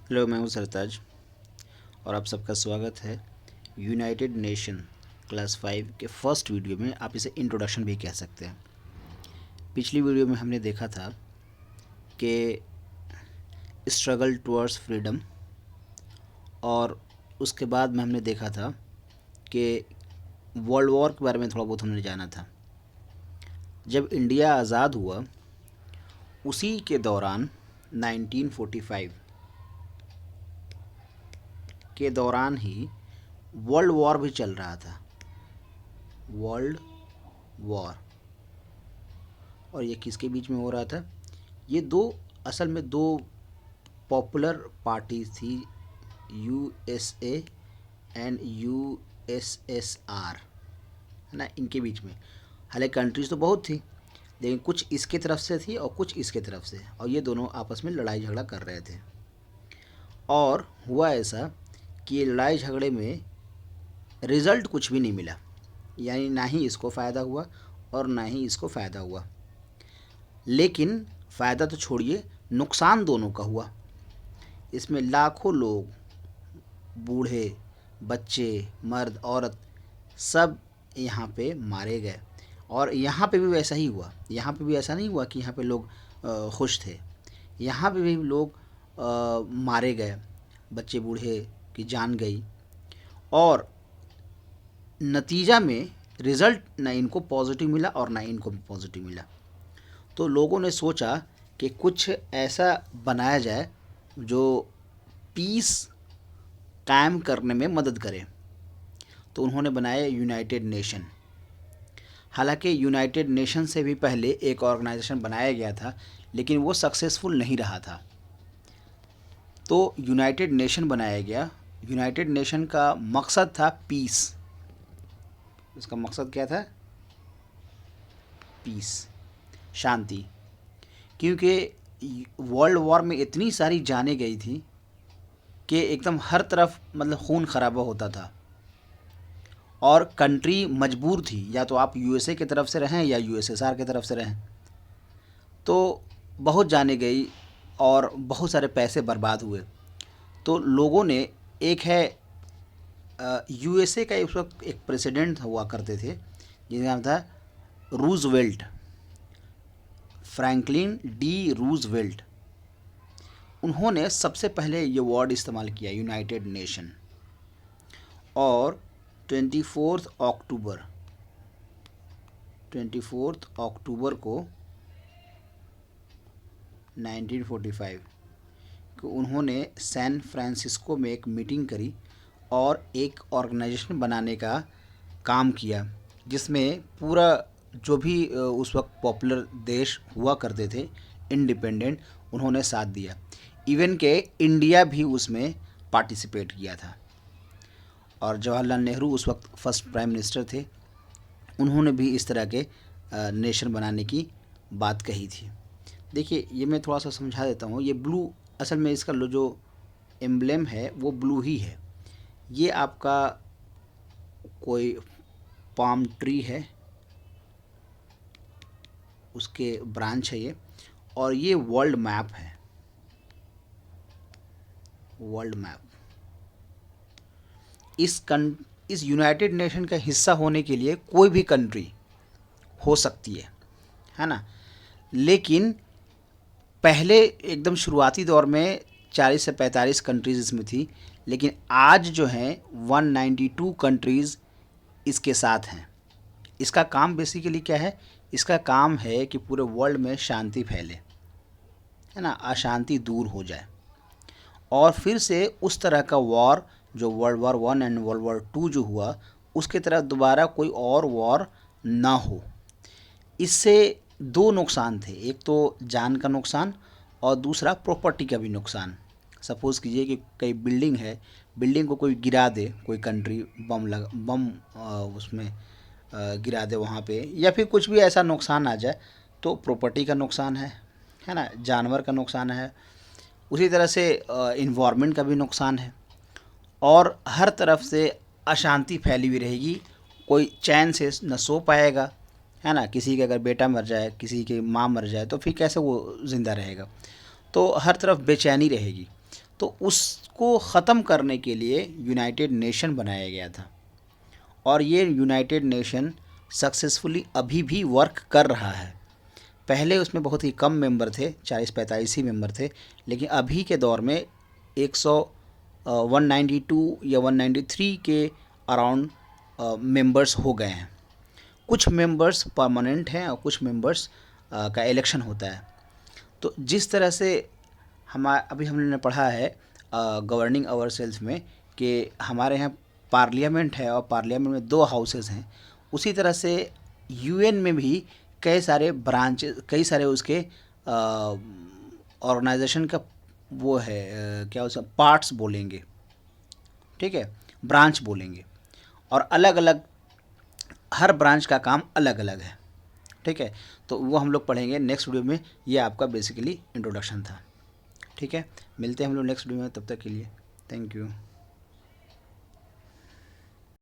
Hello, मैं हूं सरताज और आप सबका स्वागत है यूनाइटेड नेशन क्लास 5 के फर्स्ट वीडियो में। आप इसे इंट्रोडक्शन भी कह सकते हैं। पिछली वीडियो में हमने देखा था कि स्ट्रगल टुवर्ड्स फ्रीडम, और उसके बाद में हमने देखा था कि वर्ल्ड वॉर के बारे में थोड़ा बहुत हमने जाना था। जब इंडिया आज़ाद हुआ उसी के दौरान 1945 के दौरान ही वर्ल्ड वॉर भी चल रहा था। वर्ल्ड वॉर, और ये किसके बीच में हो रहा था? ये असल में दो पॉपुलर पार्टीज थी, यूएसए एंड यूएसएसआर, है ना, इनके बीच में। हालांकि कंट्रीज तो बहुत थी, लेकिन कुछ इसके तरफ से थी और कुछ इसके तरफ से, और ये दोनों आपस में लड़ाई झगड़ा कर रहे थे। और हुआ ऐसा कि ये लड़ाई झगड़े में रिज़ल्ट कुछ भी नहीं मिला, यानी ना ही इसको फ़ायदा हुआ और ना ही इसको फ़ायदा हुआ। लेकिन फ़ायदा तो छोड़िए, नुकसान दोनों का हुआ। इसमें लाखों लोग, बूढ़े, बच्चे, मर्द, औरत, सब यहाँ पे मारे गए। और यहाँ पे भी वैसा ही हुआ। यहाँ पे भी ऐसा नहीं हुआ कि यहाँ पे लोग खुश थे। यहाँ पे भी लोग मारे गए, बच्चे बूढ़े की जान गई। और नतीजा में रिज़ल्ट ना इनको पॉजिटिव मिला और ना इनको पॉजिटिव मिला। तो लोगों ने सोचा कि कुछ ऐसा बनाया जाए जो पीस कायम करने में मदद करे। तो उन्होंने बनाया यूनाइटेड नेशन। हालांकि यूनाइटेड नेशन से भी पहले एक ऑर्गेनाइजेशन बनाया गया था, लेकिन वो सक्सेसफुल नहीं रहा था। तो यूनाइटेड नेशन बनाया गया। यूनाइटेड नेशन का मकसद था पीस। इसका मकसद क्या था? पीस, शांति। क्योंकि वर्ल्ड वॉर में इतनी सारी जानें गई थी कि एकदम हर तरफ मतलब खून खराबा होता था, और कंट्री मजबूर थी, या तो आप यूएसए की तरफ से रहें या यूएसएसआर की तरफ से रहें। तो बहुत जाने गई और बहुत सारे पैसे बर्बाद हुए। तो लोगों ने, एक है यूएसए का उस वक्त एक प्रेसिडेंट हुआ करते थे जिनका नाम था रूजवेल्ट, फ्रैंकलिन डी रूजवेल्ट। उन्होंने सबसे पहले ये वर्ड इस्तेमाल किया, यूनाइटेड नेशन। और 24 अक्टूबर 24 अक्टूबर को 1945 को उन्होंने सैन फ्रांसिस्को में एक मीटिंग करी और एक ऑर्गेनाइजेशन बनाने का काम किया, जिसमें पूरा जो भी उस वक्त पॉपुलर देश हुआ करते थे इंडिपेंडेंट, उन्होंने साथ दिया। इवन के इंडिया भी उसमें पार्टिसिपेट किया था। और जवाहरलाल नेहरू उस वक्त फर्स्ट प्राइम मिनिस्टर थे, उन्होंने भी इस तरह के नेशन बनाने की बात कही थी। देखिए, ये मैं थोड़ा सा समझा देता हूँ। ये ब्लू, असल में इसका जो एम्ब्लेम है वो ब्लू ही है। ये आपका कोई पाम ट्री है, उसके ब्रांच है ये। और ये वर्ल्ड मैप है, वर्ल्ड मैप। इस यूनाइटेड नेशन का हिस्सा होने के लिए कोई भी कंट्री हो सकती है ना। लेकिन पहले एकदम शुरुआती दौर में 40 से 45 कंट्रीज़ इसमें थी, लेकिन आज जो है 192 कंट्रीज़ इसके साथ हैं। इसका काम बेसिकली क्या है? इसका काम है कि पूरे वर्ल्ड में शांति फैले, है ना, अशांति दूर हो जाए, और फिर से उस तरह का वॉर जो world war 1 and world war 2 जो हुआ, उसके तरह दोबारा कोई और वॉर ना हो। इससे दो नुकसान थे, एक तो जान का नुकसान और दूसरा प्रॉपर्टी का भी नुकसान। सपोज़ कीजिए कि कई बिल्डिंग है, बिल्डिंग को कोई गिरा दे, कोई कंट्री बम उसमें गिरा दे वहाँ पे, या फिर कुछ भी ऐसा नुकसान आ जाए, तो प्रॉपर्टी का नुकसान है ना, जानवर का नुकसान है। उसी तरह से इन्वायरमेंट का भी नुकसान है, और हर तरफ से अशांति फैली हुई रहेगी। कोई चैन से न सो पाएगा, है ना। किसी का अगर बेटा मर जाए, किसी की माँ मर जाए, तो फिर कैसे वो ज़िंदा रहेगा? तो हर तरफ बेचैनी रहेगी। तो उसको ख़त्म करने के लिए यूनाइटेड नेशन बनाया गया था और ये यूनाइटेड नेशन सक्सेसफुली अभी भी वर्क कर रहा है। पहले उसमें बहुत ही कम मेंबर थे, 40-45 ही मेंबर थे, लेकिन अभी के दौर में 192 या 193 के अराउंड मेंबर्स हो गए हैं। कुछ मेंबर्स परमानेंट हैं और कुछ मेंबर्स का इलेक्शन होता है। तो जिस तरह से अभी हमने पढ़ा है गवर्निंग आवर सेल्स में कि हमारे यहाँ पार्लियामेंट है और पार्लियामेंट में 2 हाउसेस हैं, उसी तरह से यूएन में भी कई सारे ब्रांच, कई सारे उसके ऑर्गेनाइजेशन का वो है क्या उसे पार्ट्स बोलेंगे, ठीक है, ब्रांच बोलेंगे, और अलग अलग हर ब्रांच का काम अलग अलग है, ठीक है। तो वो हम लोग पढ़ेंगे नेक्स्ट वीडियो में। ये आपका बेसिकली इंट्रोडक्शन था, ठीक है। मिलते हैं हम लोग नेक्स्ट वीडियो में, तब तक के लिए थैंक यू।